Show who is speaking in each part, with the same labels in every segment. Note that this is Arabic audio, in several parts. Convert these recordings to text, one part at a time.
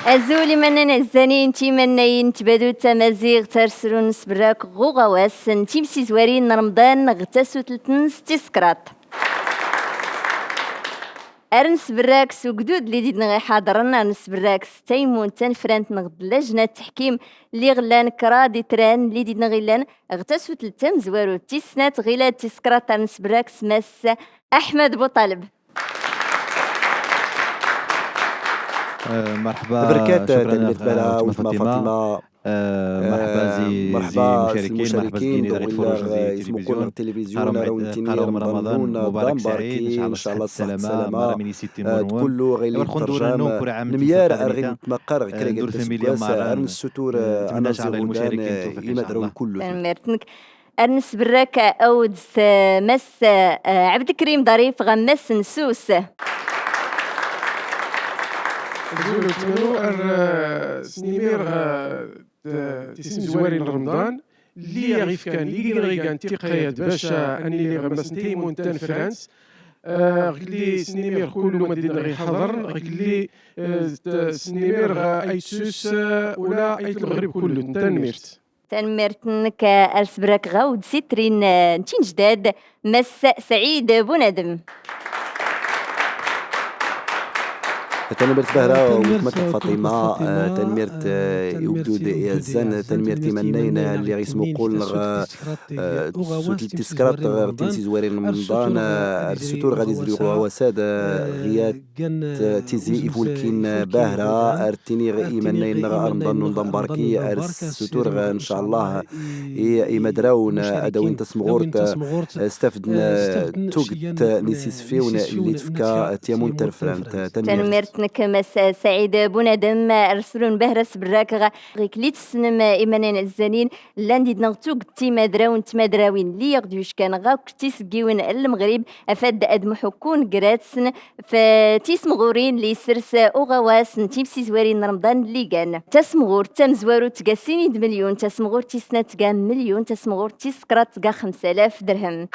Speaker 1: أزولي منن الزنين تيمنين تبادو تمازيغ ترسلو نسبراك غوغواس تيمسي زوارين رمضان غتاسو تلتنس تسكرات أرنس براك سوقدود اللي ديدنا غي حاضرنا أرنس براك ستيمون تنفرانت نغد لجنة تحكيم اللي غلان كرادي تران اللي ديدنا غيلان غتاسو تلتم زوارو تيسنات غيلاد تسكرات أرنس براك سماس أحمد بوطالب.
Speaker 2: مرحبا
Speaker 3: بركات
Speaker 2: شكرا
Speaker 3: تلميذ بلا
Speaker 2: أختنا
Speaker 3: وتما فاطمة.
Speaker 2: مرحبا زي
Speaker 3: مرحبا
Speaker 2: المشاركين مرحبا زي غير تفرج زي
Speaker 3: اسمو كون
Speaker 2: التلفزيون
Speaker 3: التلفزيون راونتيني
Speaker 2: رمضان مبارك سعيد
Speaker 3: دامباركي
Speaker 2: ان شاء الله صحة السلامة مرامي سيتي مروان
Speaker 3: كله غير
Speaker 2: الترجمة
Speaker 3: الترجمة نميار ارغي مقر كريك السكواسة ارن السطور انا زغودان يمدرون كله
Speaker 1: مرتنك أرنس براك أودس مس عبد الكريم ظريف غمس نسوس
Speaker 4: زولو تمنو سنيمير تسم زوارين رمضان اللي غيف كان اللي كان تقياد باش اني اللي غمس نتيمون تان فرانس غلي سنيمير كله مدينة غي حضر غلي سنيمير ايتسوس ولا ايت المغرب كله تنميرت
Speaker 1: تنمرتنك أرس براك غاود سترين نتين جداد مس سعيد بوندم
Speaker 3: تنمرت بهرة وتمك فاطمة تنمرت يوجد يزن تنمرت منين اللي غيسمو قول سوت التسكرات تنسي زوارين رمضان السطور غادي يزريو وساد غيات تيزي يفولكين باهرة ارتيني إيمانين رمضان نظام باركي ارس السطور ان شاء الله يمدراون ادوين تسمغورت استفدنا توقت نسيس فيون اللي تفكا تيمون ترفرانت
Speaker 1: تنمرت نكمس سعيد بوندم أرسلون بهرس براك غيك لي تسنم إيمانين الزنين لاندي نغتوق تيمادراون تمادراوين لي يغدوش كان غاك تيسقيون المغرب أفاد أدم حكون قراتسن فتيسمغورين لي سرس أغواسن تيمسي زوارين رمضان اللي كان تسمغور تمزوارو تقاسيني مليون تسمغور تيسنا تقا مليون تسمغور تيسكرات تقا 5000 درهم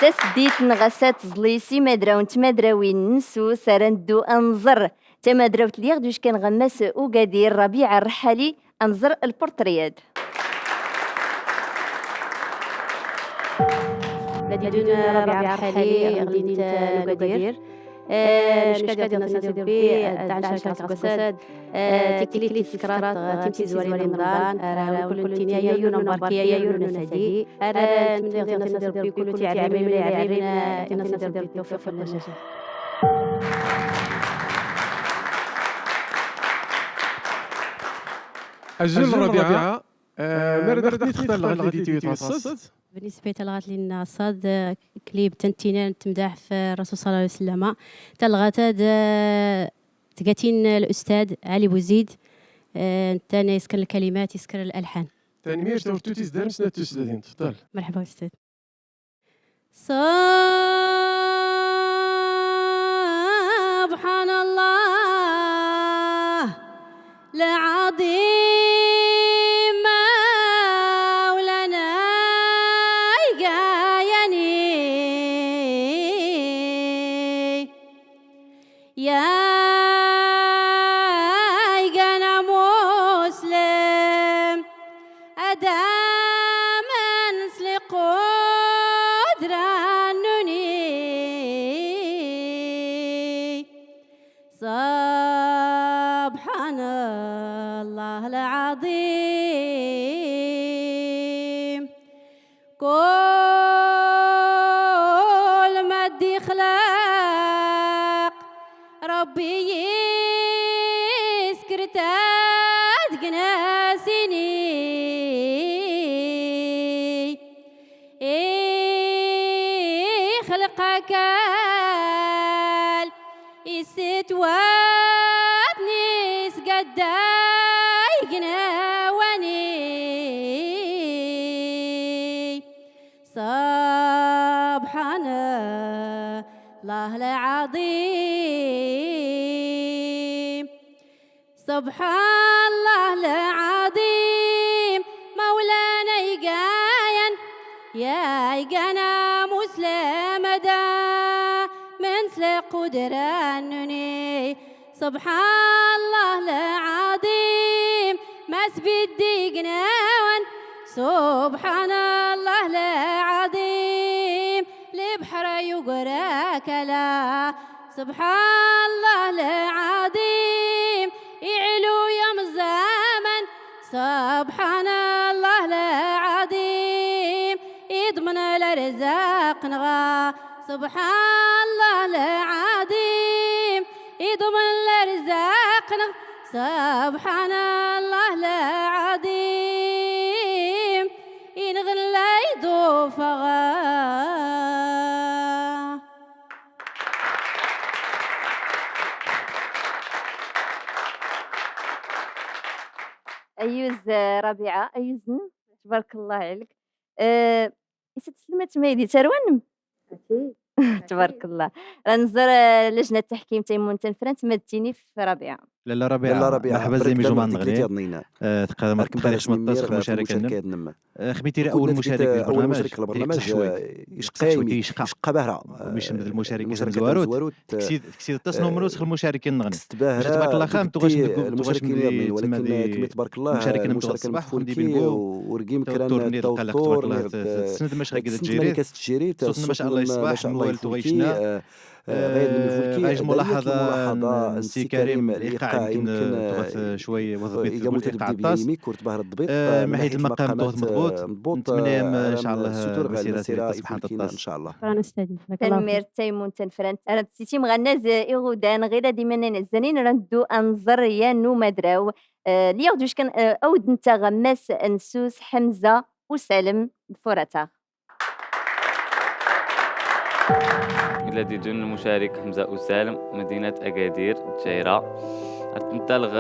Speaker 1: تسديت نغسات زليسي مدراون تمدراوين نسو سرندو انظر تمدراوت ليغ دوش كان غماس وقادير ربيع الرحالي انظر البورترياد
Speaker 5: بدون ربيع الرحالي غليت القدير نشكاد نسيدر بي تاع شركة قصاد تكليت سكرات تمسي زوارين رمضان كل تينيا يونو ماركيا يونو نسادي تمدي نسيدر بي كل تعليم ملي عارفين نسيدر بي التوفيق والنجاح
Speaker 4: أجل الرابعة مرد خدني تختار لغادي تيتوصص
Speaker 5: بالنسبة لغات لنا صاد كليب تنتينا تمدح في الرسول صلى الله عليه وسلم تلغات تقاتين الأستاذ علي بوزيد تاني يسكر الكلمات يسكر الألحان
Speaker 4: تنمير تورتوتي زدان سنة تسدين تفضل
Speaker 5: مرحبا أستاذ سبحان الله العظيم سبحان الله العظيم كل ما دي خلق ربي يسكر تدقناسيني خلقك استواتني سقداي قناواني سبحان الله العظيم سبحان الله العظيم مولانا يقاين يا يقانا مسلم دا من نسلا قدرانني سبحان الله العظيم ما سبدي قناون سبحان الله العظيم لبحر يقراك لا سبحان الله العظيم يعلو يوم الزمن سبحان الله العظيم يضمن الرزاق نغا سبحان الله العظيم يضمن الرزاق نغا سبحان الله العظيم ينغلى يضوفغا.
Speaker 1: أيوز ربيعة أيوزن تبارك الله عليك. إسا تسلمت ميدي تروان تبارك الله. رنزر لجنة تحكيم تيمون تنفرنت مدتيني في ربيعة.
Speaker 2: لا ربيعة مرحبا زي ميجو معنا تقدر تقدر
Speaker 3: تمارك
Speaker 2: مشاركة خميتي أول مشارك
Speaker 3: في البرنامج يشقى بهرة
Speaker 2: مش من المشاركين زواروت كسيد تصنو مروس المشاركين نغني تبارك الله خام تغاش
Speaker 3: المشاركين ولكن تبارك الله
Speaker 2: المشاركين الصباح
Speaker 3: ندي بالبو ورقيم كران التوتور
Speaker 2: سند مش غير
Speaker 3: تجيري
Speaker 2: صوتنا ما شاء الله يصباح والتو غيشنا
Speaker 3: غير من
Speaker 2: عايش ملاحظة نسي كريم الإيقاع يمكن شوي وضبيط الإيقاع الطاس من حيث المقام مضبوط نتمنى إن شاء الله مسيرة سبحان الطاس
Speaker 3: إن شاء الله.
Speaker 1: تنمير تيمون تنفرنت أنا تسيتي مغناز إغودان غير ديما نزنين ردو أنظر يانو مدراو ليغ دوش كان أود نتا غماس نسوس حمزة وسالم بفورتا.
Speaker 6: الذي دون المشارك حمزة وسالم مدينة أكادير الجزائر تمتلغ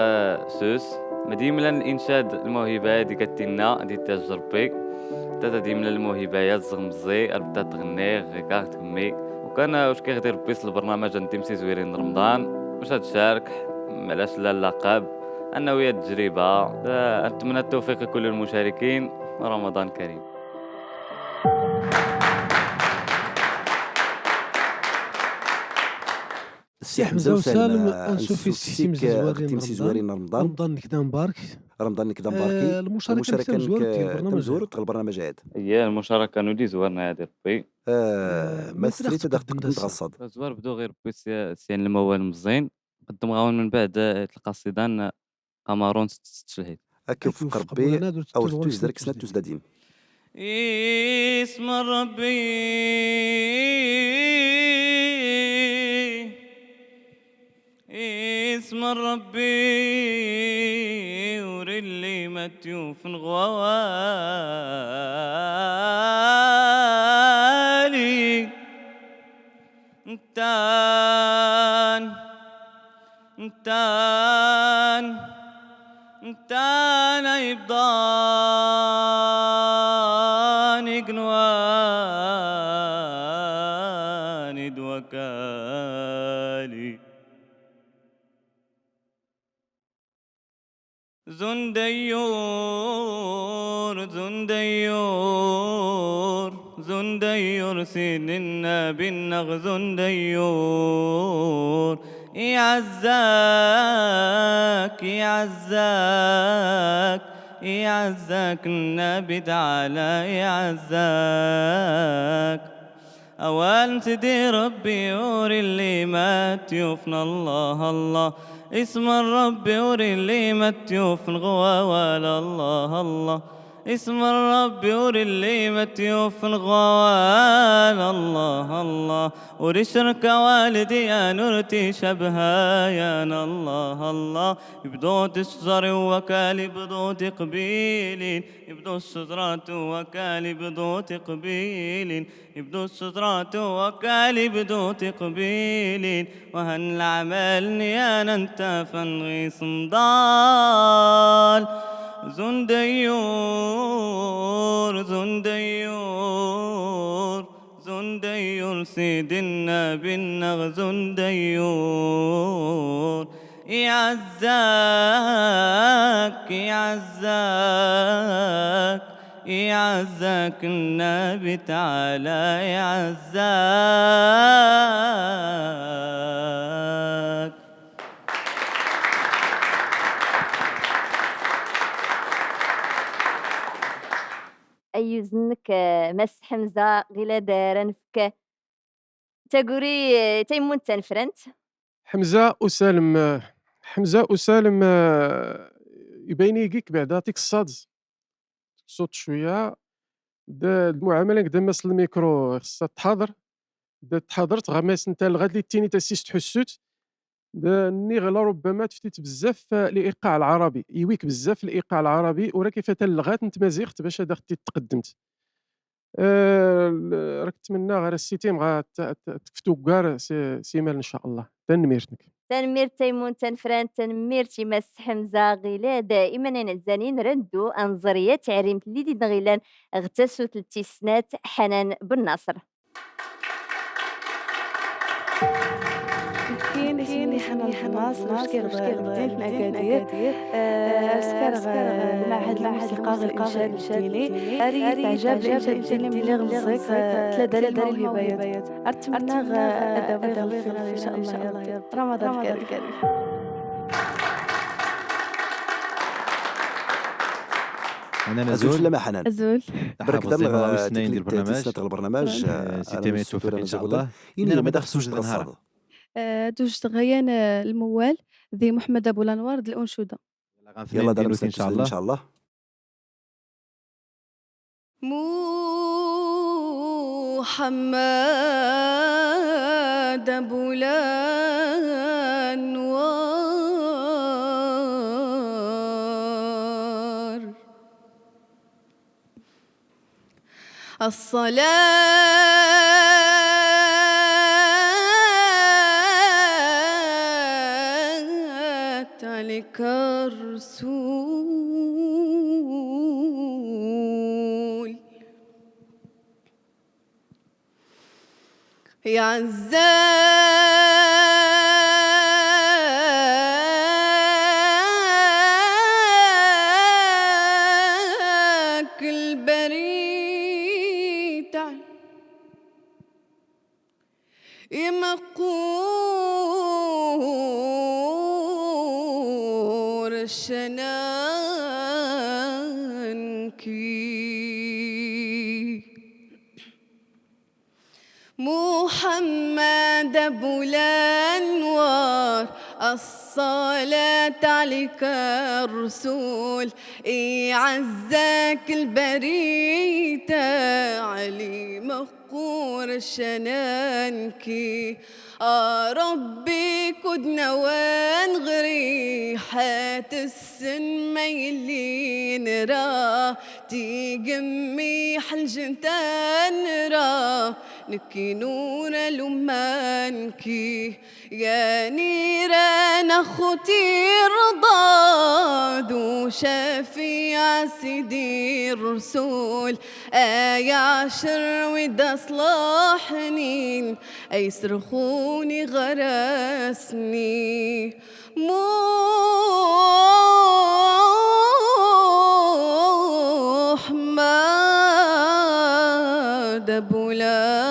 Speaker 6: سوس مدينة الإنشاد الموهبة دي كتنا دي تجربي تتا من الموهبة يزغمزي أبدا تغني غيكا تغمي وكان واش كيغدير بيس البرنامج نتمسي زويرين رمضان واش تشارك معلاش لا اللقب أنه هي التجربة. أتمنى التوفيق لكل المشاركين. رمضان كريم.
Speaker 3: السي
Speaker 7: حمزة وسالم انسو في
Speaker 3: تمسي زوارين
Speaker 7: رمضان كدا مبارك
Speaker 3: مباركي
Speaker 7: المشاركة
Speaker 3: تم زورت البرنامج هذا
Speaker 6: هي المشاركة نودي زورنا هذا ربي
Speaker 3: ما سريت داك نتغصد
Speaker 6: زوار بدو غير بي سيان الموال مزين قدم غاون من بعد القصيدة قمرون ستشلهيد
Speaker 3: هكا في قربي او توز درك سنه توز دادين
Speaker 6: اسم ربي اسم ربي ورلي متيوف غوالي انتان يبضاني قنواني دوكالي زنديور سيدنا بالنغ زنديور يعزاك النبي تعالى يعزاك أولا سيدي ربي وري اللي مات يوفن الله اسم الرب وري اللي مات يوفن غوال الله اسم الرب وري اللي مات يوفن غوال الله وري شرك والدي يا نورتي شبها يا الله يبدو الشجر وكالي بدو تقبيلين يبدو الشجرات وكالي بدو تقبيلين يبدو الشجرات وكالي بدو تقبيلين وهن العمل نيانا انت فنغي صندال زنديور سيدنا بالنغ زنديور يعزك النبي تعالى يعزك.
Speaker 1: أي زنك مس حمزة غيلا دارن فك تقولي تيمون تنفرنت.
Speaker 4: حمزه وسالم يبين يجيك بعدا تيك الصاد صوت شويه المعامله كدا مس الميكرو خصها تحاضر تحاضرت غماس انت لغاد لي تيني تاسيس تحسوت ني غلا ربما تفتيت بزاف الايقاع العربي يويك بزاف الايقاع العربي وراه كيف تلغات انت مازيغت باش هذا خديت تقدمت راك نتمنى غير السيتيم تكفتو كار سيمال ان شاء الله تنميرتك
Speaker 1: تنمير تيمون تنفران تنمير تيمس حمزة غيلا دائما نعزانين ردو أنظرية تعريم اللي غيلان اغتسو تلتيسنات حنان بن ناصر.
Speaker 5: كاين اسمي حنان ناصر واش كيغدر بديت أكادير سكر المعهد الموسيقى غير الإنشاد الديني أريد تعجب الإنشاد الديني ملي غمزك ثلاثة الموهبات أتمنى أدوي غير إن شاء الله رمضان كريم.
Speaker 2: انا
Speaker 3: أزول لما حنان
Speaker 5: أزول
Speaker 3: برك
Speaker 2: حافظ
Speaker 3: دم
Speaker 2: الاثنين ديال
Speaker 3: البرنامج
Speaker 2: سيتي توفيق ان شاء الله.
Speaker 3: إننا ما
Speaker 2: دخلتوش
Speaker 3: دخلتوش
Speaker 2: النهار.
Speaker 3: النهار
Speaker 5: دوج غيان الموال ذي محمد أبو الأنوار د الأنشودة.
Speaker 3: يلا دار
Speaker 2: نديروك ان شاء الله.
Speaker 3: ان شاء الله.
Speaker 5: محمد أبو الأنوار الصلاة عليك الرسول يا عزاك البريد يا مقور الشنانكي محمد أبو الأنوار الصلاة عليك الرسول عزاك البريد علي مقور الشنانكي ربي كدنا ونغري حات السن ميلين را تيقمي حلجنتان را نكي نور لمانكي يا نيران أخوتي رضاد وشفيع سيدي الرسول يا عشر ودا صلاحنين أي صرخوني غرسني محمد أبو الأنوار.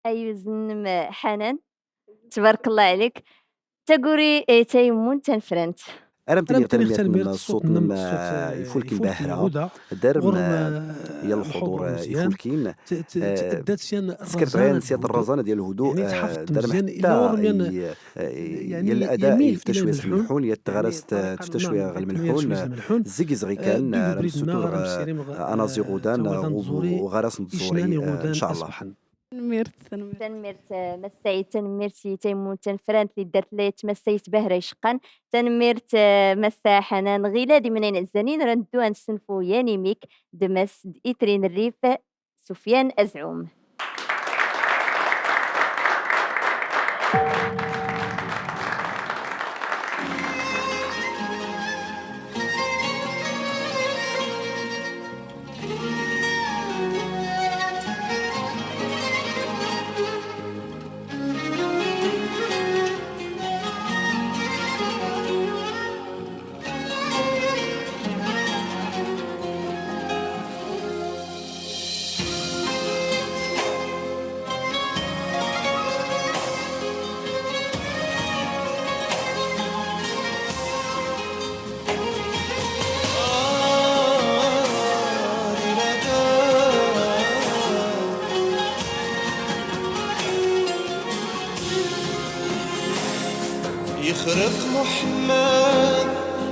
Speaker 1: أي زنم حنان تبارك الله عليك تقولي تيمون تنفرنت.
Speaker 3: انا
Speaker 7: أنا
Speaker 3: تنمير
Speaker 7: تنمير
Speaker 3: الصوت نما يفولكين باهرة دار ديال الحضور يفولكين
Speaker 7: تأدات سيان
Speaker 3: سكرت غير نسيت الرزانه ديال الهدوء
Speaker 7: يعني تحفظت
Speaker 3: دار
Speaker 7: مزيان
Speaker 3: حتى
Speaker 7: إلا ورميان
Speaker 3: يعني الاداء
Speaker 7: يميل
Speaker 3: يفتى
Speaker 7: إلى
Speaker 3: شويه
Speaker 7: الملحون.
Speaker 3: الملحون يتغرست
Speaker 7: يعني
Speaker 3: تفتى شويه غير
Speaker 7: الملحون
Speaker 3: الملحون زيكي زغي كان رمسوتور انا زي غودان وغراس نتزوري ان شاء الله.
Speaker 1: تنميرت مسايت تنميرتي تيمون تنفرانت اللي دارت لي تمسيت بهرة يشقن تنميرت مسا حنان غيلادي منين الزنين ردو نسنفو يانيميك دمس إترين الريف سفيان أزعوم.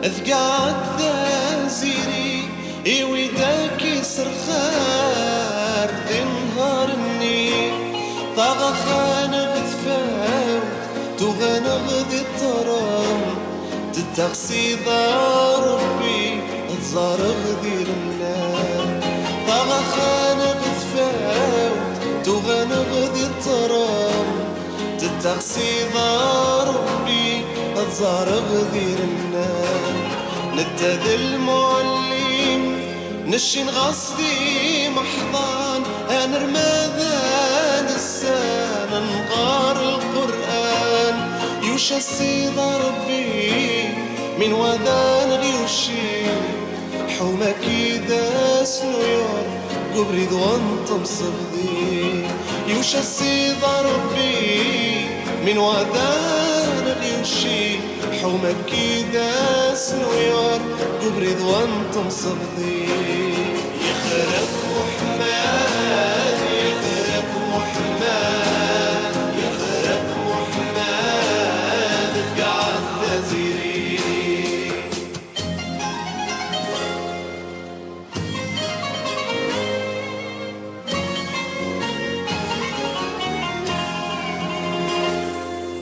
Speaker 8: أذقعد ذازيري إيويداك سرخار ذي نهارني طاغا خانق ثفاوت تغنغ ذي الطرام تتغسي دار ربي تزارغ ذي النار طاغا خانق ثفاوت تغنغ ذي الطرام تتغسي دار ربي تزارغ ذي النار نتذ المعلم نشين غصدي محضان أنا رمضان السنة نغار القرآن يوشى السيد ربي من وذان غيوشي حومك إذا سنوير قبري ذوان تمصبذي يوشى السيد ربي من وذان غيوشي حومك إذا سنوير قبري ذوان تمصبذي يخرب محمد يخرب محمد يخرب محمد قاعد تزيري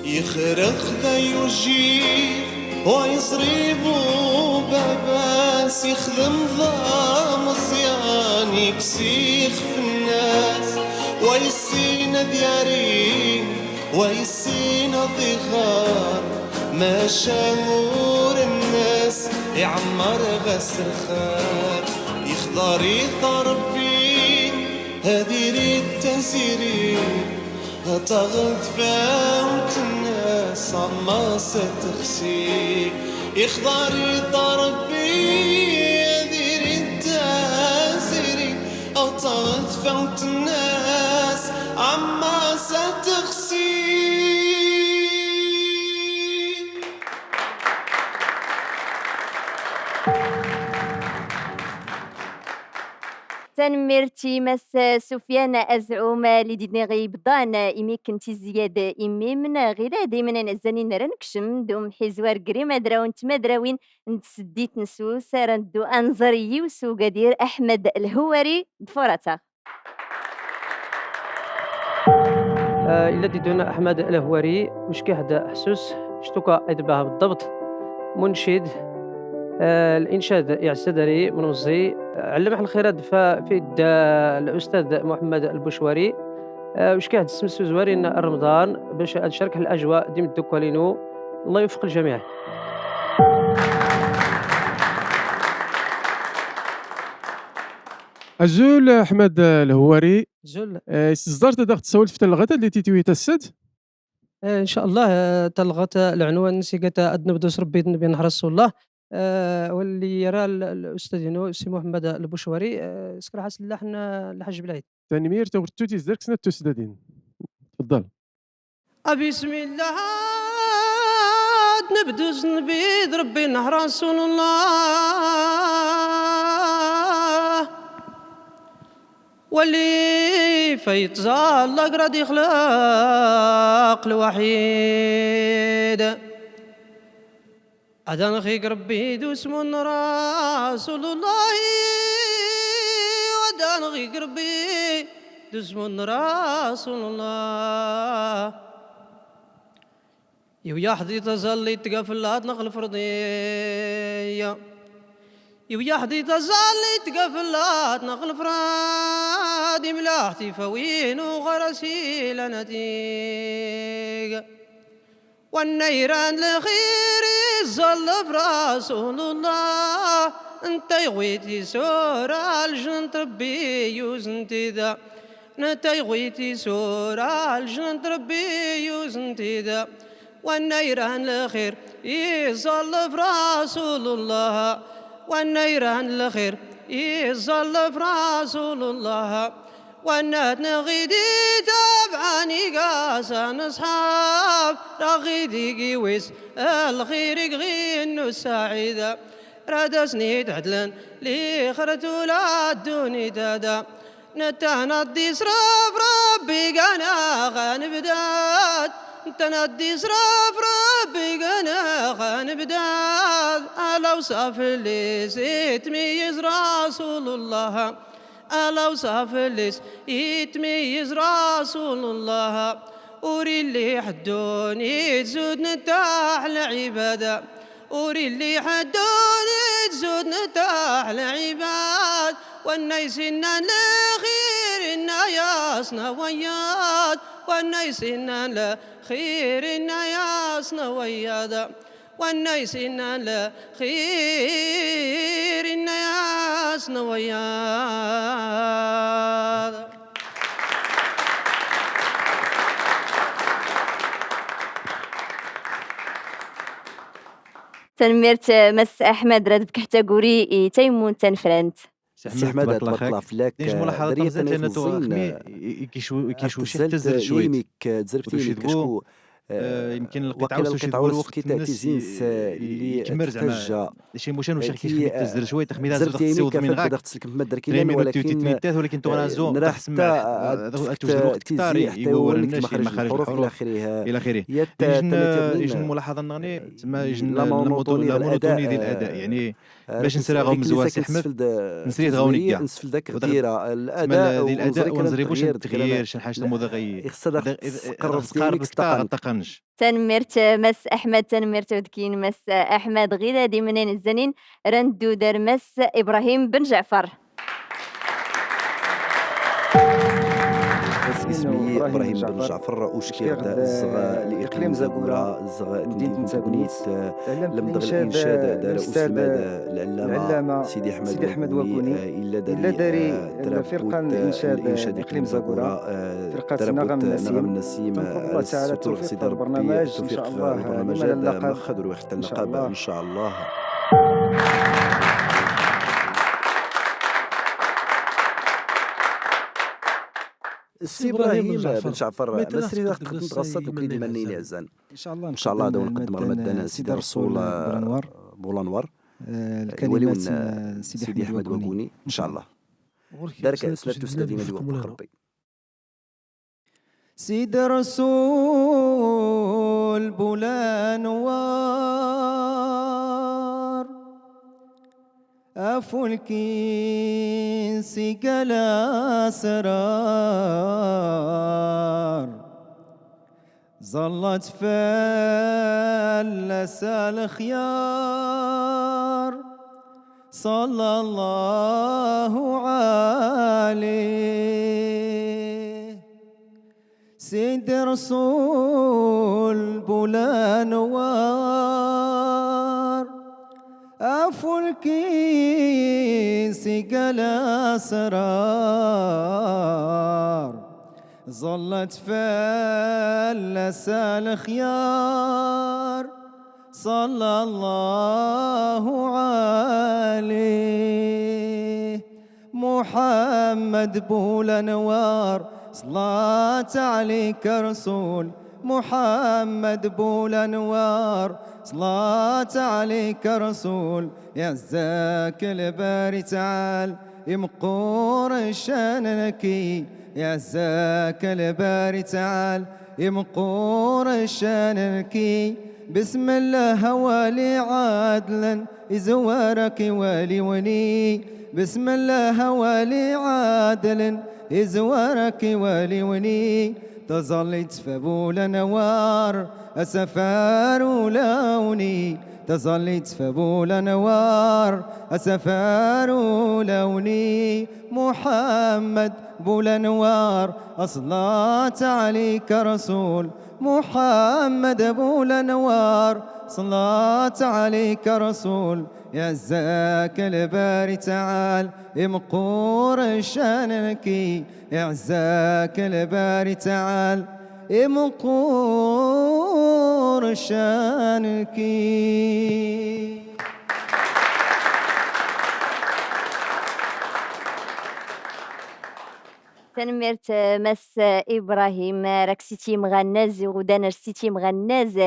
Speaker 8: يخرق ذا يجيب ويصريبو باباس يخدم ذا مصيان يكسيخ في الناس ويسينا ديارين ويسينا ضغار ما شامور الناس يعمر غسر خار يخضر يضربين هذي ريد تنسيرين هتغذ فوت الناس عما ستخسي يخضر يضربي ذير التازري أو تغذ فوت الناس عما ستخسي
Speaker 1: تنميرتي مس سفيان أزعوم لدينا غيبضان إمي كنتي زيادة إمي من غير دايما نزانين رنكشم دوم حزوار قريمة دراون تمدراوين نتسديت نسوس رندو أنظري وسو قدير أحمد الهواري دفورتا
Speaker 9: إلا ديدونا أحمد الهواري مش كيحد حسوس شتوكا إدباه بالضبط منشد الإنشاد يعسدري منوزي علم الخيرات في الأستاذ محمد البشواري وش كاعد تسمسو زوارين رمضان باش تشارك الأجواء ديم الدكوالينو الله يوفق الجميع.
Speaker 4: أزول أحمد الهواري
Speaker 9: زول
Speaker 4: صدرت داخل تسولت في الغدا اللي تيتوي تسد
Speaker 9: إن شاء الله تلغت العنوان نسيقة أدنبدوس ربي النبي نهر رسول الله واللي يرى الأستاذ سي محمد البشواري سكر حاس اللحن الحاج بلايد
Speaker 4: تنمير تورتوتي زرك سنة تسددين تفضل.
Speaker 9: بسم الله نبدوس نبي ربي نهر رسول الله واللي فيتزال الله قراد يخلق الوحيد أذان خيك ربي دوس من رسول الله وأذان خيك ربي دوس من رسول الله يا حدي تزلي تقفلات نقل فرضية يا حدي تزلي تقفلات نقل فرادي ملاحتي فوين وغرسي لنتيق والنيران لخير الظل برسول الله انت يغويتي سورة الجن ربي يوزنتي ذا انت يغويتي سورة الجن ربي يوزنتي ذا والنيران لخير يظل برسول الله والنيران لخير يظل برسول الله والنات نغيدي تابعني قاسان أصحاب رغيدي قويس الخير غينو السعيدة رادسني تعدلن لي خرتو لا دوني دادا نتانا الديس رب ربي قانا غانبدات تنادي صراف ربي قنا غنبدا على وصف اللي يتميز رسول الله على وصف اللي يتميز رسول الله أوري اللي حدوني تزود نتاح العبادة أوري اللي حدوني تزود نتاح العباد والنيسنا لخير يا صنويات والنيسنا لخير يا صنويات والنيسنا لخير يا صنويات.
Speaker 1: تنميرت مس احمد راد بكحتاغوري تيمون تنفرنت
Speaker 3: سي احمد تبارك الله فلاك
Speaker 2: ديج ملاحظه
Speaker 3: دريت
Speaker 2: طنزات لان تو خمي يكيشو شي تزر شويه
Speaker 3: يميك تزربتي كشكو
Speaker 2: يمكن القطعه
Speaker 3: وقيلا
Speaker 2: وسوشي
Speaker 3: القطعه
Speaker 2: تقول وقت
Speaker 3: كي تاتي
Speaker 2: الناس
Speaker 3: زينس اللي
Speaker 2: يكمر زعما
Speaker 3: تحتاج
Speaker 2: شي موشان وشي
Speaker 3: كي
Speaker 2: كيخليك تزر شويه تخميله زرت
Speaker 3: زربتي
Speaker 2: تسيوض
Speaker 3: يميك
Speaker 2: من غاك
Speaker 3: فقدر تسلك ما دركي
Speaker 2: ريمي
Speaker 3: ولكن
Speaker 2: تيتات ولكن تو غنازو
Speaker 3: نراه
Speaker 2: تسمع توجد الوقت كثار يقول الناس
Speaker 3: مخارج
Speaker 2: مخارج
Speaker 3: الحروف الى
Speaker 2: الحروف
Speaker 3: اخره
Speaker 2: الى اخره يجن ملاحظه نغني تما يجن
Speaker 3: لا مونوتوني
Speaker 2: لا مونوتوني
Speaker 3: ديال
Speaker 2: ديال الاداء يعني باش
Speaker 3: باش
Speaker 2: نسراغهم زواس احمد نسريت غاوني كاع
Speaker 3: نسفل ذاك غديره
Speaker 2: الاداء
Speaker 3: الاداء
Speaker 2: الاداء ونزريبوش التغيير شي حاجه مغي
Speaker 3: يخسر
Speaker 2: قرب كثار تقنش
Speaker 1: تنمرت مس احمد تنمرت ودكين مس احمد غير دي منين الزنين رندو دار مس ابراهيم بن جعفر.
Speaker 3: اسمي ابراهيم بن جعفر وشكير الزغا لاقليم زاكورا الزغا مدينه تبنيت لم دغ الانشاد دار استاذ العلامه سيدي احمد وكوني الا داري
Speaker 10: فرقه الانشاد اقليم زاكورا فرقه نغم النسيم الله تعالى توفيق البرنامج ان شاء الله
Speaker 3: البرنامج ماخذ وقت اللقب ان شاء الله. السي ابراهيم بن جعفر مسري قد نتغسط وكيدي منين يعزان
Speaker 10: ان شاء الله
Speaker 3: دون نقدم المدان سيدي رسول بولانوار
Speaker 10: الكلمات
Speaker 3: سيدي احمد وكوني ان شاء الله دارك اسلات استاذين اللي وقت ربي.
Speaker 10: سيدي رسول بولانوار أفولكين سيقال أسرار ظلت فلس الخيار صلى الله عليه سيد رسول بولانوار أفولكين سيقال أسرار ظلت فلس الخيار صلى الله عليه محمد بولانوار صلاة عليك رسول محمد بولانوار صلاة عليك رسول يعزاك الباري تعال يمقور الشانكي يعزاك الباري تعال يمقور الشانكي بسم الله والي عادلا يزورك والي وني بسم الله والي عادل يزورك والي وني تظلت فبولانوار أسفار لوني تظلت فبولانوار أسفار لوني محمد بولانوار أصلات عليك رسول محمد بولانوار صلاة عليك رسول يعزاك الباري تعال يمقور الشانكي يعزاك الباري تعال يمقور الشانكي.
Speaker 1: تنمرت مس ابراهيم راك سيتي مغناز يغودان سيتي مغناز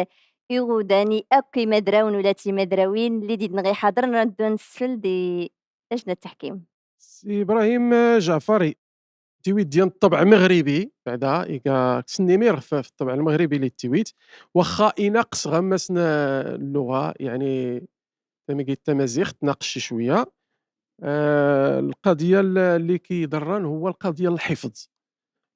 Speaker 1: يغوداني اكي مدراون ولا تي مدراوين اللي ديد نغي حاضر ندو نسفل دي لجنة التحكيم.
Speaker 4: سي ابراهيم جعفري التويت ديال الطبع مغربي بعدا إيكا كسنيمير في الطبع المغربي للتويت واخا إناقص غمسنا اللغة يعني كما قلت التمازيغ تناقش شوية. القضية اللي كيضرن هو القضية الحفظ.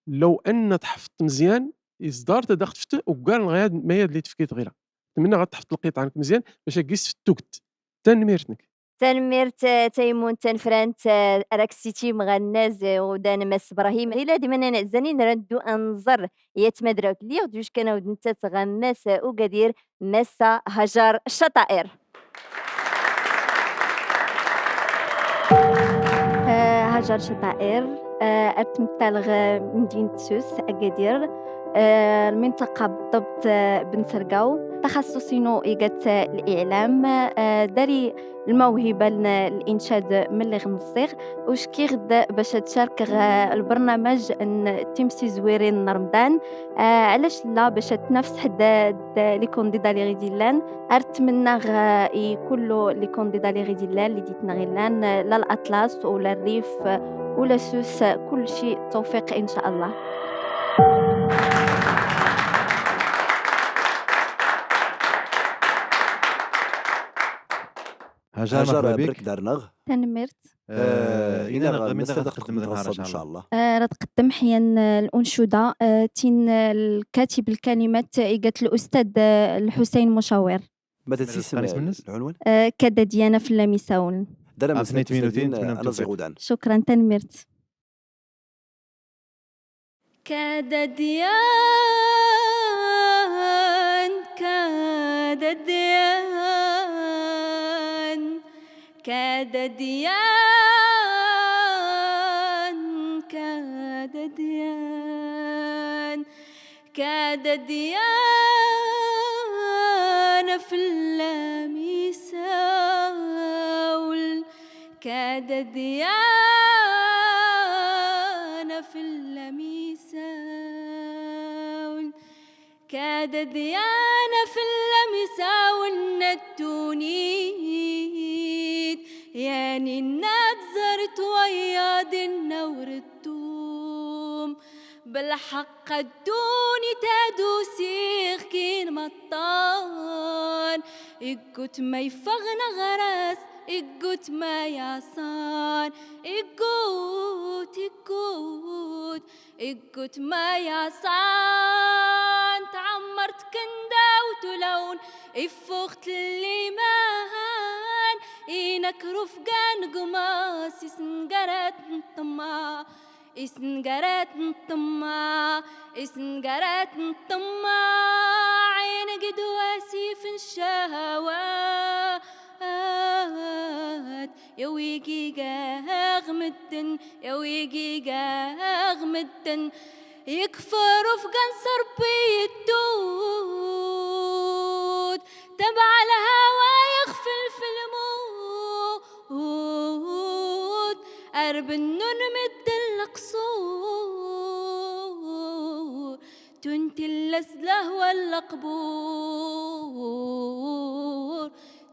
Speaker 4: لو أن تحفظت مزيان إصدار تدخت فته وكان غياد ما يد اللي تفكيت غيرها. نتمنى غتحفظ القطعة عنك مزيان باش كيس فتوكت تنميرتك.
Speaker 1: تنميرت تيمون تنفرانت راكسيتي مغناز ودان مس ابراهيم غيلا ديما نعزانين ردو انظر يتمدراو لي دوش كانوا انت تغماس وقدير مسا هجر الشطائر. هجر شطائر تمثل مدينة سوس أكادير المنطقة بالضبط بن سرقاو تخصصي إيجات الإعلام داري الموهبة الإنشاد من اللي غنصيغ وش كيغد باش تشارك البرنامج تيمسي زويرين رمضان علاش لا باش تنافس حد لي كونديدا لي غيديلان ارتمنى كله لي كونديدا لي غيديلان اللي ديتنا غيلان لا الأطلس ولا الريف ولا سوس كل شيء توفيق إن شاء الله.
Speaker 3: هجر برك دارنغ
Speaker 5: تنمرت
Speaker 2: إنا من تقدم النهار إن شاء الله.
Speaker 5: راه تقدم حيان الأنشودة تين الكاتب الكلمات إيجات الأستاذ الحسين مشاور.
Speaker 3: ماذا تسمى العنوان؟
Speaker 5: كذا ديانا في اللامساون.
Speaker 3: دار مسنين أنا زغودان.
Speaker 5: شكرا تنمرت.
Speaker 11: كاد ديان كاد ديان كاد ديان كاد ديان كاد ديان في اللامساول كاد ديان في اللامساول كاد ديانا في اللمساول التونيد يعني نتزرت وياد النور التوم بالحق الدوني تدوسيخ كين مطان إقوت ما يفغن غراس إقوت ما يعصان إقوت ما يعصان تعمرت كندا وتلون إفوخت الليمان إنك رفقان قماس إسنقرات نطمع إسنقرات نطمع إسنقرات نطمع عينك دواسي في الشهوات يا ويجي غمدن يا ويجي غمدن يكفر في قنصر بيتود تبع الهوى يغفل في الموت أرب النون مد القصور تنتي اللسله والقبور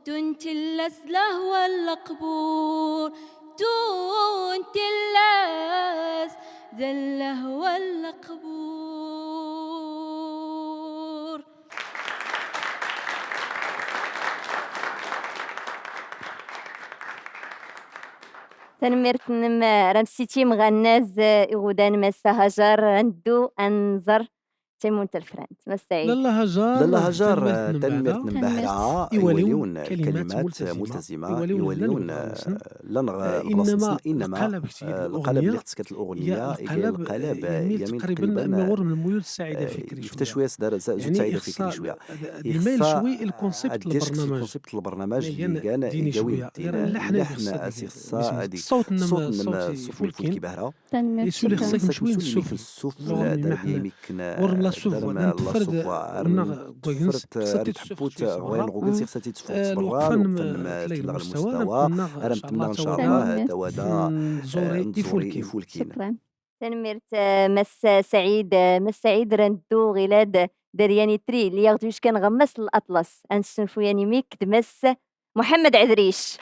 Speaker 11: تنتي اللسله والقبور تنتي اللسله والقبور.
Speaker 1: تنمرت رمسيتي مغناز يغودان مسا هجر ندو انظر تيمون تلفرانت مسعيد.
Speaker 7: لالا
Speaker 3: هجار تنميرت من بهرعة يوليون كلمات ملتزمة يوليون إنما القلب اللي اختسكت الأغنية القلب يمين
Speaker 7: تقريبا مور من الميول السعيدة فكري
Speaker 3: يفتى شوية زود سعيدة فكري شوية
Speaker 7: يميل شوي الكونسيبت
Speaker 3: البرنامج كان يجاوي لحن أسيخصا هذيك صوت فولكي بهرعة
Speaker 7: يسولي خصك شوي
Speaker 3: السوف
Speaker 7: لا سوف ولا تفرد
Speaker 3: تحبوت وين غوغل سيخساتي تفوت صبرا تلاقي المستوى أنا نتمنى إن شاء الله تودا نزوري يفولكين.
Speaker 1: شكرا تنمرت مس سعيد رندو غلاد درياني تري اللي ياخدوش كان غمس الأطلس أنسنفو يعني ميك دمس محمد عذريش.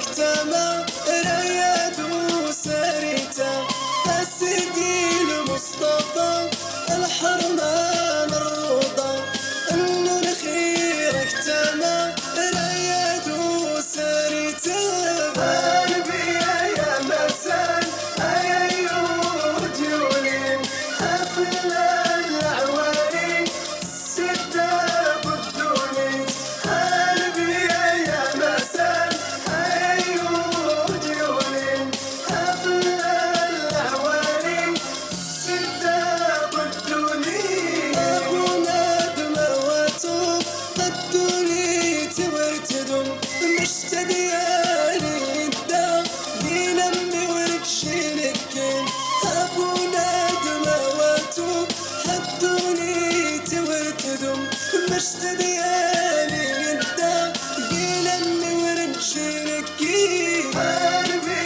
Speaker 8: اختمى رياد وساريتا سيدي المصطفى الحرمان الروضة النور خير اختمى رياد وساريتا قلبي يا مسان يا يود يولين حفل العواري ستة بدوني قلبي يا مسان يا يود يولين حفل العواري ستة بدوني أبونا دمواتو قدوني تورتدم مشتدياني الدا دينامي وركشينكين أبونا دمواتو حدوني تورتدم مشتدياني الدا دينامي وركشينكين قلبي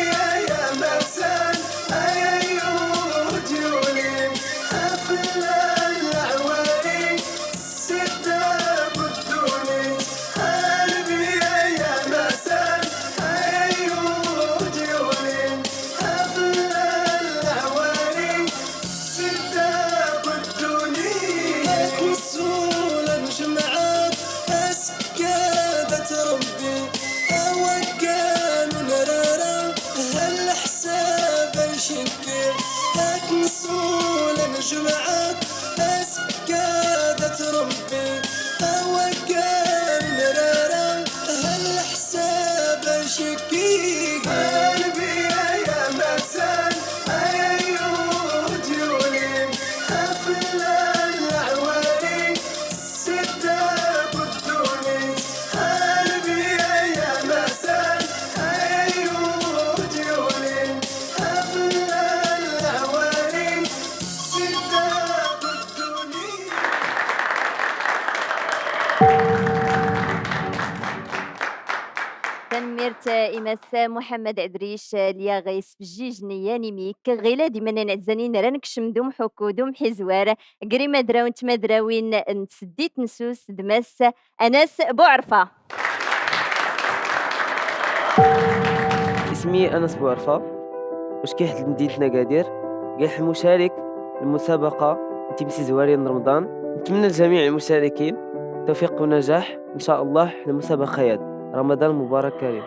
Speaker 8: يا مسان يا يود يولين حفل العواري ستة بدوني قلبي يا مسان يا يود يولين حفل العواري ستة بدوني أكنسول الجمعات أسكادة ربي أوكان نرارا هالحساب نشكر أكنسول الجمعات أسكادة ربي أوكان نرارا هالحساب نشكر قلبي يا مسان يا يود يولين حفل العواري ستة بدوني قلبي يا مسان يا يود يولين حفل العواري ستة بدوني.
Speaker 1: تنميرت إماس محمد عدريش ليا غيس بجيج نياني ميك غيلا ديما نعزانين رانك شمدوم حكو دوم حزوار قري مدراون تمدراوين نسديت نسوس دماس أناس بوعرفة.
Speaker 12: اسمي أنس بوعرفة واش كيحد مدينة أكادير كاع مشارك المسابقة تيمسي زوارين رمضان. نتمنى لجميع المشاركين التوفيق ونجاح إن شاء الله للمسابقات. رمضان مبارك كريم.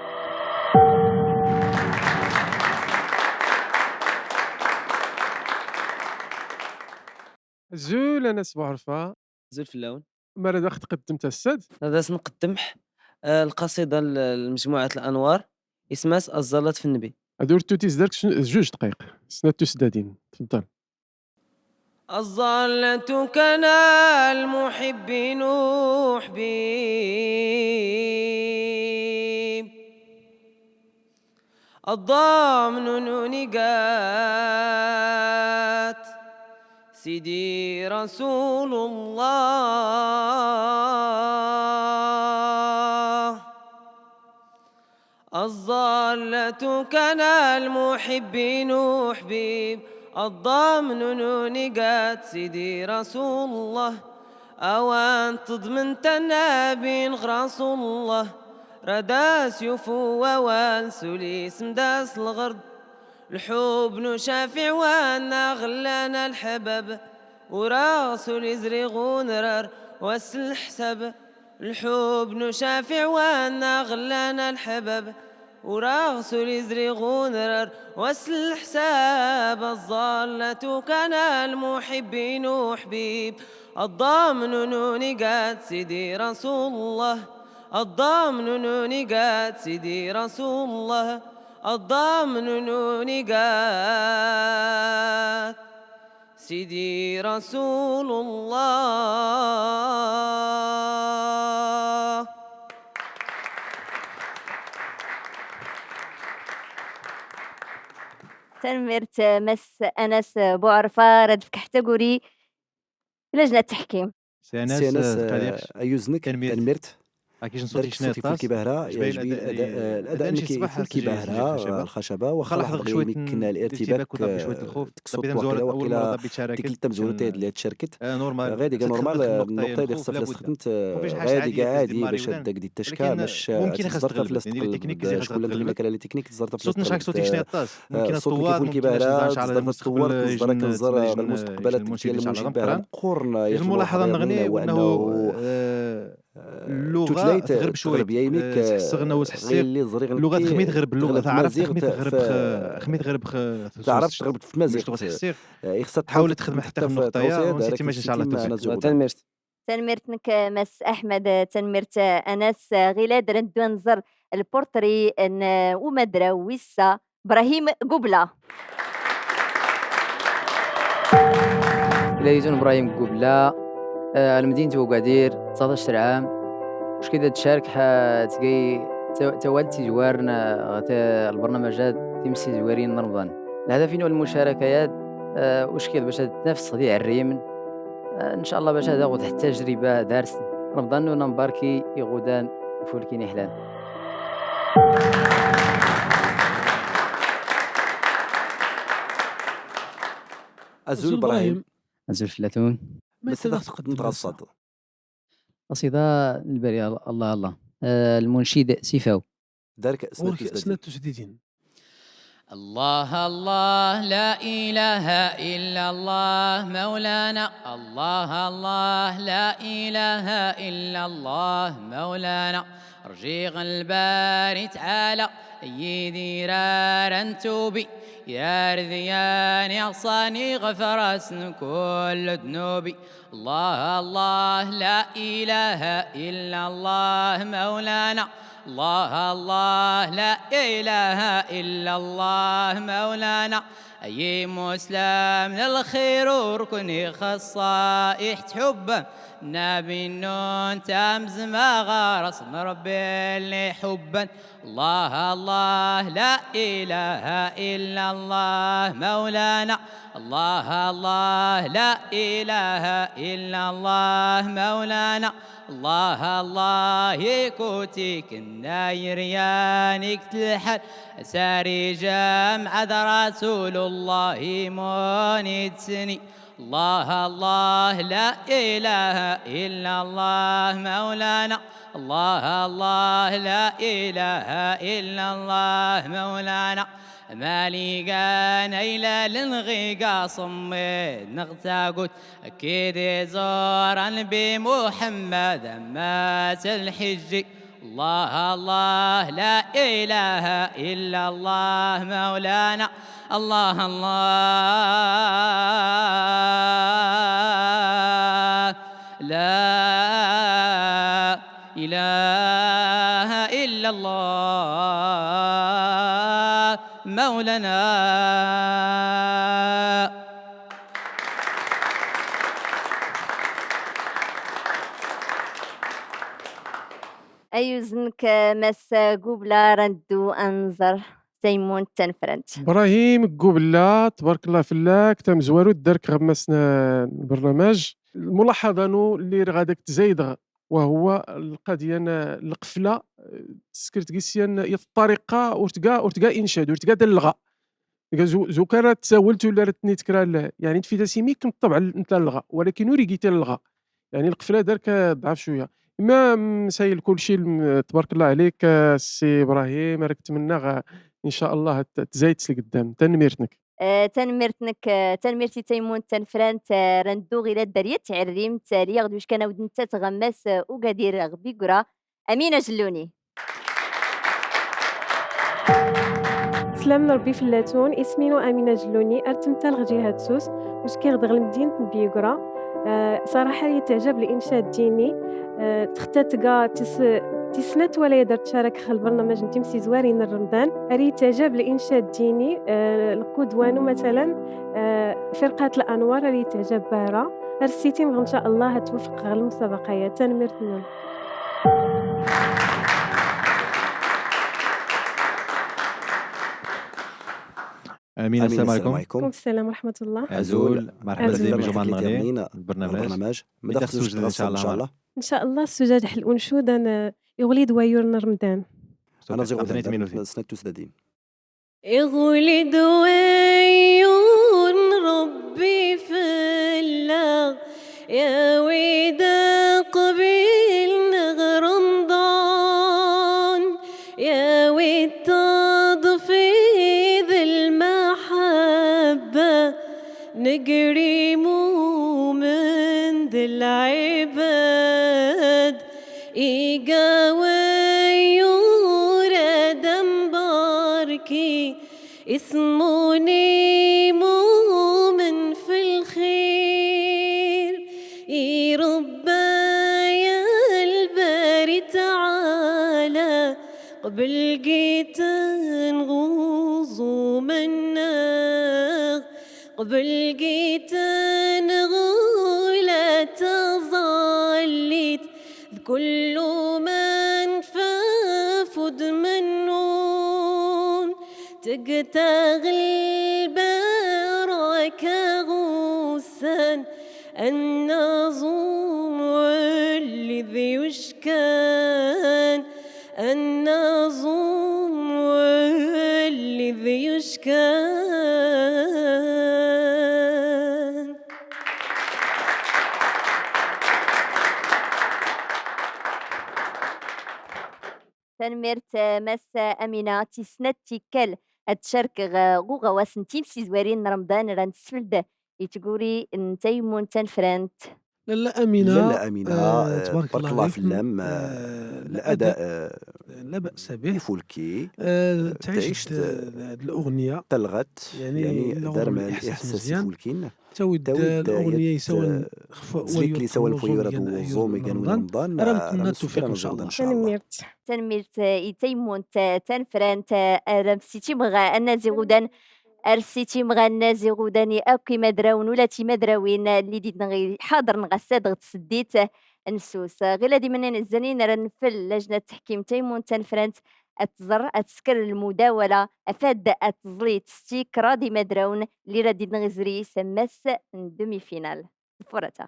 Speaker 4: زول أنا بعرفها
Speaker 12: زول في اللون
Speaker 4: مرة وقت قدمت السد
Speaker 12: هذا نقدم القصيدة لمجموعة الأنوار اسمها الزلط في النبي.
Speaker 4: أدور توتيس دارك جوج دقائق سنات تسدادين تفضل.
Speaker 12: الضالة كان المحبين حبيب الضامن نونقات سيدي رسول الله. الضالة كان المحبين حبيب الضامن نونقات سيدي رسول الله. أوان تضمنت النبي رسول الله ردا سيوف ووال سليس مداس الغرب الحب نشافع وانا غلانا الحباب وراسل يزرغون رار واسل حساب. الحب نشافع وانا غلانا الحباب وراسل يزرغون رار واسل حساب. الضالة كان المحبين حبيب الضامن نونقات سيدي رسول الله. الضامن نونقات سيدي رسول الله. الضامن نونقات سيدي رسول الله.
Speaker 1: تنميرت مس أنس بوعرفة رد في كحتقوري لجنة التحكيم.
Speaker 2: سي ناس
Speaker 3: أيوزنك تنميرت
Speaker 2: كيجي نصوتي شنو
Speaker 3: صوتي في الكباهرة يعجبني الأداء اللي في الكباهرة الخشبة واخا
Speaker 2: خلق
Speaker 3: لحظة
Speaker 2: شويه
Speaker 3: يمكن الارتباك
Speaker 2: وطبي شويه الخوف
Speaker 3: تكسوت
Speaker 2: طبي نزور
Speaker 3: واقيلا
Speaker 2: اول مره
Speaker 3: وقيلا
Speaker 2: طبي تشاركت
Speaker 3: تكلت مزورتي اللي تشاركت
Speaker 2: نورمال
Speaker 3: غادي كاع نورمال النقطة اللي خصها فلاس خدمت غادي كاع عادي باش هداك دي التشكا باش
Speaker 2: ممكن خاص
Speaker 3: تزرتها فلاس
Speaker 2: تغلب التكنيك
Speaker 3: شكون اللي قال لك على التكنيك تزرتها
Speaker 2: صوت
Speaker 3: فلاس
Speaker 2: نشاك صوتي شنو الطاس ممكن
Speaker 3: الصوت اللي
Speaker 2: الطوال
Speaker 3: كيكون كيباهرة
Speaker 2: على
Speaker 3: تزرت الطوار تزرها كنزر المستقبلات ديال المنشد بها مقورن
Speaker 2: الملاحظه نغني وانه اللغه تغرب شويه تحس غنى تحسي اللغه تخميت غرب اللغه تعرف تخميت غرب
Speaker 3: تعرف تغرب في المزيغ خصها
Speaker 2: تحاول تخدم حتى في النقطه ونسيتي ماشي ان شاء الله
Speaker 12: تنمرت
Speaker 1: تنمرتنك مس احمد تنمرت انس غلاد ردو نزر البورتري ومدرا ويسا ابراهيم قبله
Speaker 13: ليزون ابراهيم قبله المدينة وقادير 19 عام واش كيدا تشارك تلقاي توالد تجوارنا البرنامجات تمسي زوارين رمضان الهدف هو المشاركات واش كيد باش تنافس ديال الريم ان شاء الله باش تاخذ حتى تجربه دارس رمضان ونمباركي يغودان فولكين احلام
Speaker 3: أزول إبراهيم
Speaker 13: أزول فلاتون
Speaker 3: ماذا تقدم تغصد
Speaker 13: قصيدة الباري الله الله المنشد سيفاو
Speaker 3: دارك
Speaker 7: أسنة تجديدين
Speaker 14: الله الله لا إله إلا الله مولانا الله الله لا إله إلا الله مولانا رجيغ الباري تعالى يدي رارا توبي يا رذيان يعصاني غفرس كل ذنوبي الله الله لا إله إلا الله مولانا الله الله لا إله إلا الله مولانا أي مسلم للخير وركني خصائح حبه نبي النون تامز ما غارس ربي اللي حبا الله الله لا إله إلا الله مولانا الله الله لا إله إلا الله مولانا الله الله يكوتيك الناير يانك تلحل ساري جامع رسول الله موني تسني الله الله لا إله إلا الله مولانا الله الله لا إله إلا الله مولانا مالي كان إلى لنغيقا صميت نغتاقوت أكيد زورا بمحمد مات الحجي الله الله لا إله إلا الله مولانا الله الله لا إله إلا الله مولانا
Speaker 1: أيوزنك مس قبلة ردو أنظر سيمون تنفرنت
Speaker 4: ابراهيم قبلة تبارك الله فلاك تم زوارو درك غمسنا البرنامج الملاحظه نو اللي غادك تزايد وهو القضيه القفله تسكرت كيسيان الطريقه ورتقا انشاد ورتقا دلغا زوكا تساولت ولا رتني تكرا يعني تفيدا سيميك طبعا نتا اللغه ولكن وريقيت اللغه يعني القفله دارك ضعف شويه ما مسايل كل شيء تبارك الله عليك سي ابراهيم راك نتمنى ان شاء الله تزايد لقدام تنميرتك
Speaker 1: تنمرتنك تنمرتي تيمون تنفرانت رندو غير الدرية تعريم تالي غدوش كان ود نتا تغمس وقادير غبي قرا أمينة جلوني
Speaker 15: سلام ربي فلاتون اسمينو أمينة جلوني أرتمتا الغجيهات سوس واش كيغدغ المدينة بيقرا صراحة لي تعجب الإنشاد الديني تختاتقا تسنت ولا يقدر تشارك خل برنامج نتمسي زوارين رمضان أري تعجب الإنشاد الديني القدوان مثلا فرقة الأنوار أري تعجب بارا أرسيتي إن شاء الله توفق على المسابقة تنمرتنون
Speaker 2: امين السلام عليكم.
Speaker 15: السلام ورحمه الله.
Speaker 2: عزول مرحبا بكم جماعه البرنامج
Speaker 3: ماذا خصوش ان شاء الله
Speaker 15: ان شاء الله السجاد حل الانشود انا يوليد ويور رمضان.
Speaker 3: انا زي
Speaker 2: عطيني 8
Speaker 3: غدا سنتو سدادين
Speaker 11: اغلد ويون ربي فلا يا ويدا قبيل نغ رمضان يا ويد تضفي ذي المحبة نقريمو من ذي العباد إيقا ويور دم باركي اسموني مؤمن في الخير يربى الباري تعالى قبل جيت نغوص مناغ قبل جيت نغولة تظليت كل من فافد منون تقتغل بركة غوسان النظم والذي يشكان النظم والذي يشكان.
Speaker 1: تنمرت مس أمينة تسنتي كل أتشارك غوغا واسنتين سيزوارين رمضان رانسفلد يتقولي نتيمون تنفرانت.
Speaker 7: لا أمينة
Speaker 3: لا أمينة
Speaker 7: تبارك
Speaker 3: الله في اللام الأداء
Speaker 7: لا بأس به
Speaker 3: فولكي
Speaker 7: تعيش الأغنية
Speaker 3: تلغت يعني دار مع الإحساس فولكين
Speaker 7: تود الأغنية يسوى
Speaker 3: زريك لي سوى الفيورات وزومي كانوا رمضان
Speaker 7: رمضان التوفيق إن شاء الله.
Speaker 1: تنميرت يتيمون تنفرانت رمسيتي مغا النازي غدان أرسيتي مغا النازي غداني أوكي مدراون ولا تي مدراوين اللي ديدنا غي حاضر نغساد غتسديت نسوس غير دي منين الزنين رنفل لجنة تحكيم تيمون تنفرانت أتزر أتسكر المداولة أفاد أتزليت ستيك راضي مدراون اللي رادي نغزري سمس دومي فينال فرتا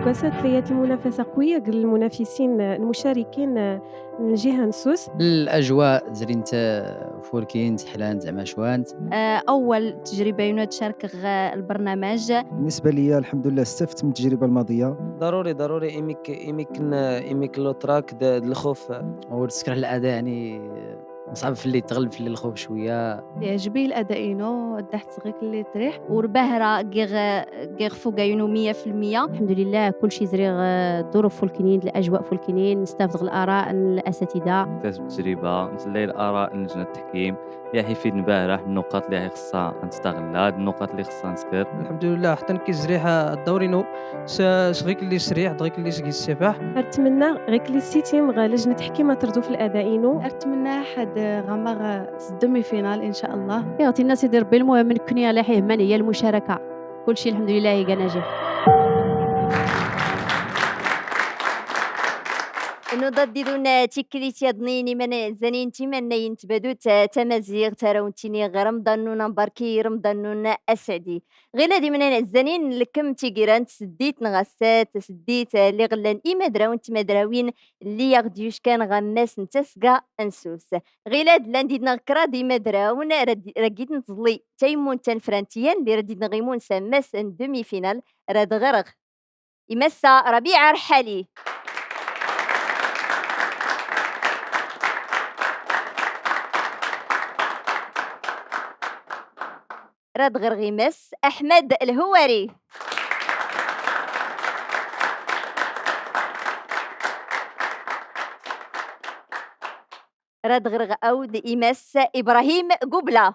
Speaker 15: غسات ليات المنافسة قوية قل المنافسين المشاركين من الجهة نسوس.
Speaker 13: الأجواء زرينت فوركين تحلان زعما شوانت
Speaker 11: أول تجربة ينشارك البرنامج.
Speaker 10: بالنسبة لي الحمد لله استفدت من التجربة الماضية.
Speaker 12: ضروري إيميك لو تراك الخوف
Speaker 13: وتسكر الأداء يعني صعب في اللي تغلب في اللي الخوف شويه
Speaker 11: يعجبني الاداء انو الضحك صغير اللي طريح ورباهرة غير فوق ينو 100%.
Speaker 5: الحمد لله كل شيء زريغ ظروف فولكينين الاجواء فولكينين نستافد الاراء الاساتذه
Speaker 6: كتاب التجربه نسلي الاراء لجنه التحكيم اللي يفيد نبارح النقاط اللي خصها نستغلها النقاط اللي خصها نسكر.
Speaker 9: الحمد لله حتى كيزريح الدورينو صغيك اللي سريح دغيك اللي سكي السفاح.
Speaker 15: اتمنى غيك لي سيتيم لجنه تحكيم تردو في الادائينو.
Speaker 11: اتمنى حد غمر الدومي فينال ان شاء الله
Speaker 5: يعطي الناس يدير بالمهم من كنيا لاحيه من هي المشاركه كل شيء الحمد لله يلقى ناجح.
Speaker 1: نضددون تكريت يضنيني من زنين تمنى ينتبدو تمازيغ تراونتيني رمضان نمباركي رمضان أسعدي غير هادي من الزنين لكم تيقيران سديت نغسات سديت اللي غلان إما دراون تمدراوين اللي يغديوش كان غماس نتسقى أنسوس غير هاد لاندي نغكرا ديما دراون راكيت نتظلي تيمون تنفرانتيان اللي رديد نغيمون سماس دومي فينال راد غرغ إمسا ربيع رحالي. راد غرغيمس أحمد الهواري. راد غرغ أود إيمس إبراهيم قبلة.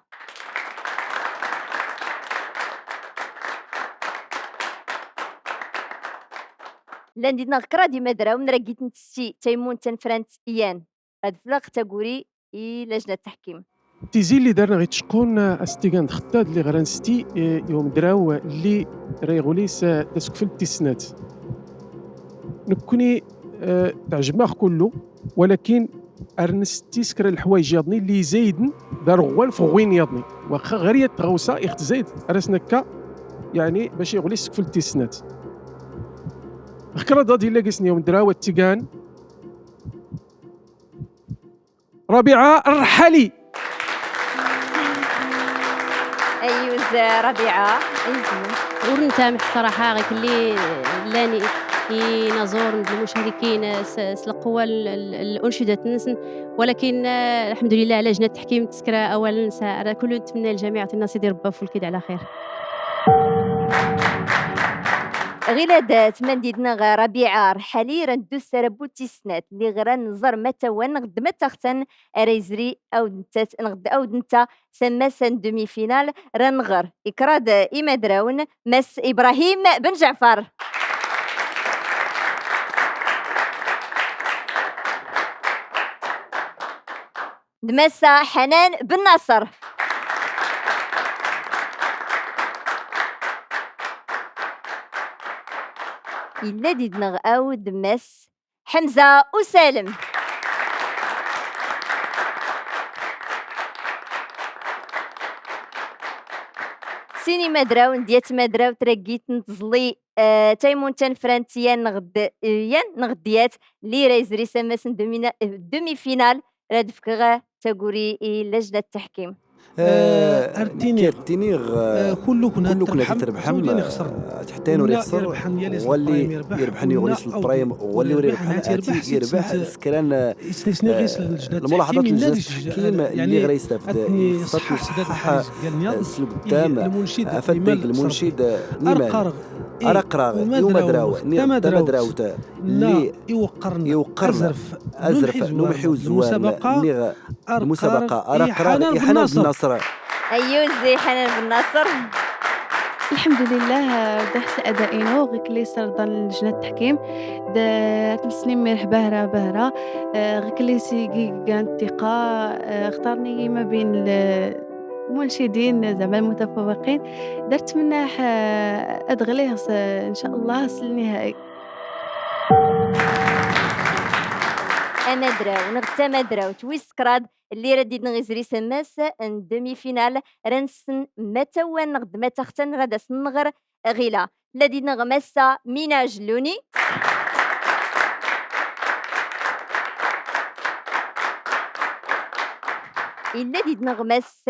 Speaker 1: لاندي نغكرا دي مدرا ونراكيت نتسي تيمون تنفرانت إيان راد فلاغ تاقوري لجنة التحكيم.
Speaker 4: تيزي اللي دارنا غير تشكون استيغان خطاد اللي غرانستي يوم دراو اللي ريغوليس تسكفل التسنات نكوني تعجبنا كله ولكن ارنستي سكر الحوايج يضني اللي زايدن دار غوال فوين يضني واخا غير تغوصا يخت زايد راسنكا يعني باش يغولي سكفل التسنات فكرة دادي لاقسني يوم دراوة تيغان ربيعة الرحالي.
Speaker 1: أيوز ربيعة
Speaker 5: ونتامح صراحة غير اللي لاني نزور المشاركين سلقوا الأنشدة تنسن، ولكن الحمد لله على لجنة التحكيم تسكرة أولا ساعة كل نتمنى للجميع الناس يدير ربا فولكيد على خير.
Speaker 1: غير تمنديدنا ربيعة رحالي ردو سربوتي سنات اللي غير نزر متى ونغد متى ختن ريزري او دنتات نغد او دنتا سماسن دومي فينال رنغر إكراد إيما دراون مس إبراهيم بن جعفر. دمسا حنان بن ناصر. إلا ديدنا أو دمس حمزة وسالم. سيني مدراو ديات مدراو ترقيت نتزلي تايمون فرانتيان نغديات لي ريزري سماسن دومي فينال رادفكغا تقولي لجنة التحكيم.
Speaker 7: التينيغ كلكنا تربحم
Speaker 3: تحتين وريخسر واللي يربحني يغلس البرايم واللي يربح سكران الملاحظات لجنة التحكيم اللي غير يستافد خاصة يصحح السلوك التام أفدك المنشد نيمان أرقراغ يوم دراو تمدراوت اللي يوقرن أزرف نمحي وزوان المسابقة أرقراغ يحنان بن ناصر.
Speaker 1: أيوزي حنان بن ناصر.
Speaker 11: الحمد لله دحت أدائينو غير كلي سردان لجنة التحكيم دارت السنين مرح بهرة غير كلي سيقي الثقة اختارني ما بين المنشدين زعما المتفوقين درت منه أدغليه إن شاء الله النهائي.
Speaker 1: أمدراو نغتا مدراو تويسكراد اللي رديد نغيزري سماس ان دومي فينال رنسن متى ونغد متى ختن غدا سنغر غيلا الذي نغمسا مينا جلوني. الذي نغمس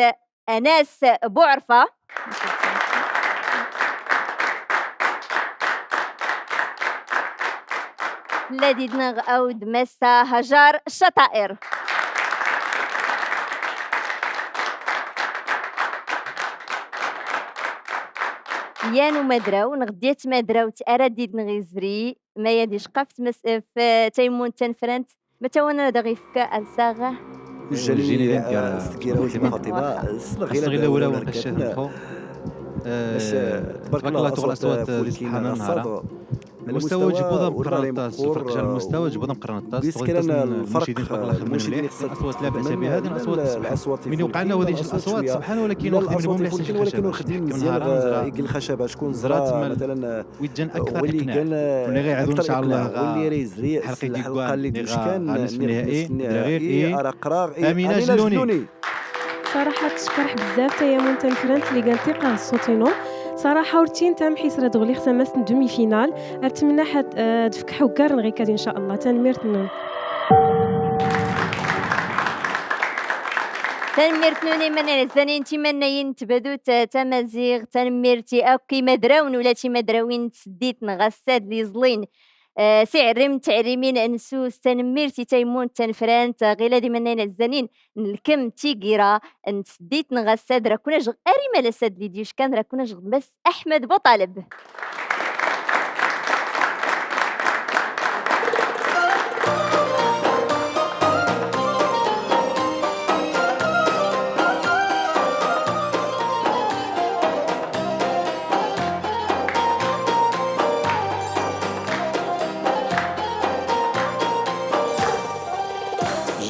Speaker 1: أناس بوعرفة. الذي دنغ أود مسا هجار الشطائر. يانو مدراو نغديت مدراو تأرديد نغيزري ما يديش قفت في تيمون تنفرنت متى وانا دغيفك الساغة
Speaker 3: الجليل استكيرا وجه فاطمة
Speaker 2: الصغيرة ولا وقشة تبارك الله الأصوات سبحان الله المستوى جبودا مقرن الطاس الفرق جال المستوى جبودا مقرن الطاس
Speaker 3: بيسكرن الفرق
Speaker 2: المنشدين الاصوات لا باس بها هذه الاصوات من وقع لنا هذه الاصوات سبحان ولكن
Speaker 3: ولكن خدمين مزيان يقل الخشبه شكون زرات مثلا
Speaker 2: ويتجن اكثر
Speaker 3: واللي
Speaker 2: قال واللي غيعاودوا ان شاء الله
Speaker 3: واللي ريزري
Speaker 2: الحلقه
Speaker 3: اللي كان
Speaker 2: النصف النهائي
Speaker 3: غير
Speaker 2: امينه جلوني.
Speaker 15: صراحه تشكرح بزاف تايا مونتنفرنت اللي قال ثقه الصوتينو صراحه ورتين تام حيس راه دغلي خسامس دومي فينال اتمنى حد تفكحوا كارن غير كاد ان شاء الله تنميرتنو
Speaker 1: تنميرتنوني من الزنين تمنين تبدوت تمازيغ تنميرتي اوكي مدراون ولا تي مدراوين تسديت نغساد لي زلين سعرم تعريمين انسوس تنميرتي تيمون تنفرانت غيلا دي منين الزنين الكم تيقيرا نسديت نغساد راه كنا جغ اريما لساد لي ديوش كان راه كنا جغ بس احمد بوطالب.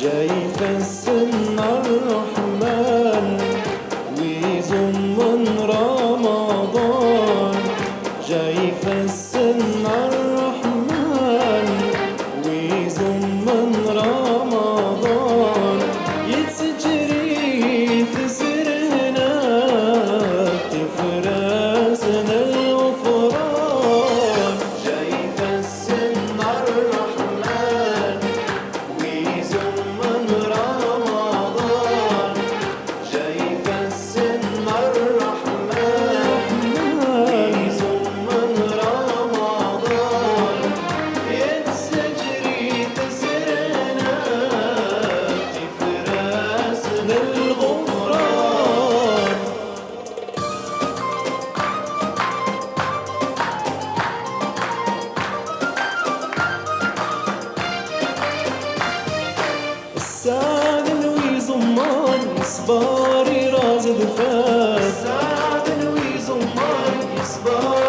Speaker 8: جاي فالسن الرحمن ويزمن رمضان جاي فالسن الرحمن ويزمن رمضان يتجري في سرنا تفراسنا الغفران جاي فالسن سعد ويزمان صباري راز دفاس سعد ويزمان صباري